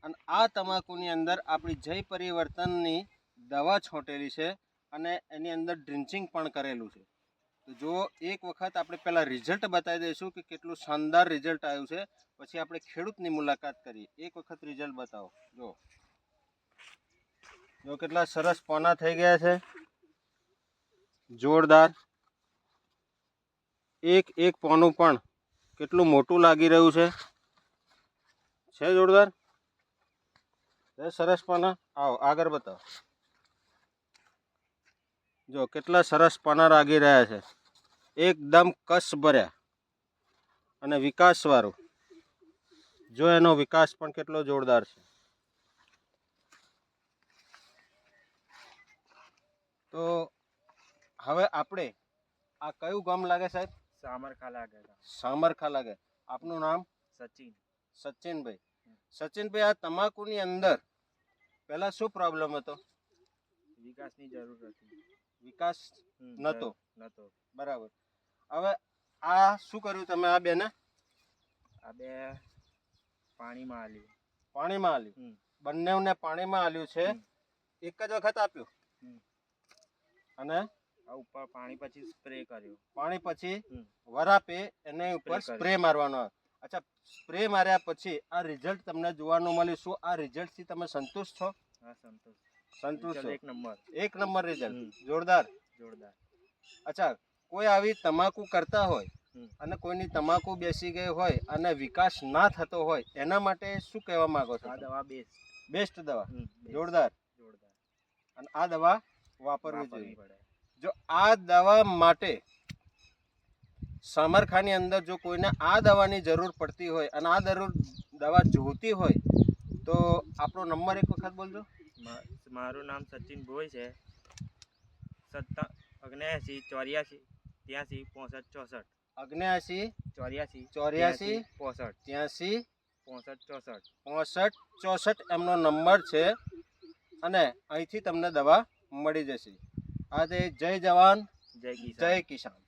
અને આ તમાકુની અંદર આપણી જય પરિવર્તનની દવા છોટેલી છે અને એની અંદર ડ્રિન્ચિંગ પણ કરેલું છે. તો જો એક વખત આપણે પહેલાં રિઝલ્ટ બતાવી દઈશું કે કેટલું શાનદાર રિઝલ્ટ આવ્યું છે, પછી આપણે ખેડૂતની મુલાકાત કરીએ. એક વખત રિઝલ્ટ બતાવો. જો કેટલા સરસ પોના થઈ ગયા છે, જોરદાર. એક એક પોનું પણ કેટલું મોટું લાગી રહ્યું છે જોરદાર. સરસ પાના. આવો આગળ બતાવો. જો કેટલા સરસ પાના લાગી રહ્યા છે, એકદમ કસ ભર્યા અને વિકાસવાળું. જો એનો વિકાસ પણ કેટલો જોરદાર છે. તો હવે આપણે આ કયું ગામ લાગે સાહેબ? સામરખા લાગે. સામરખા લાગે. આપનું નામ? સચિન. સચિનભાઈ. સચિનભાઈ, આ તમાકુની અંદર પહેલા શું પ્રોબ્લેમ હતો? વિકાસની જરૂર હતી. વિકાસ નતો. બરાબર. હવે આ શું કર્યું તમે? આ બેને આ બે પાણીમાં આલ્યું. પાણીમાં આલ્યું. બંનેને પાણીમાં આલ્યું છે. એક જ વખત આપ્યું અને આ ઉપર પાણી પછી સ્પ્રે કર્યો. પાણી પછી વરાપે એની ઉપર સ્પ્રે મારવાનો. અચ્છા, સ્પ્રે માર્યા પછી આ રિઝલ્ટ તમને જોવાનું મળ્યું. શું આ રિઝલ્ટથી તમે સંતુષ્ટ છો? હા, સંતુષ્ટ. સંતુષ્ટ. એક નંબર રિઝલ્ટ. જોરદાર. અચ્છા, કોઈ આવી તમાકુ કરતા હોય અને કોઈની તમાકુ બેસી ગઈ હોય અને વિકાસ ના થતો હોય, એના માટે શું કહેવા માંગો છો? આ દવા બેસ્ટ દવા. જોરદાર. અને આ દવા વાપરવી જોઈએ. જો આ દવા માટે સામરખાની અંદર જો કોઈને આ દવાની જરૂર પડતી હોય અને આ દવા જોતી હોય તો આપણો નંબર એક વખત બોલજો. મારું નામ સચિન ભોઈ છે. 79 84 83 65 64. 79 84 84 65 65 64 એમનો નંબર છે અને અહીંથી તમને દવા મળી જશે. આજે જય જવાન, જય કિસાન.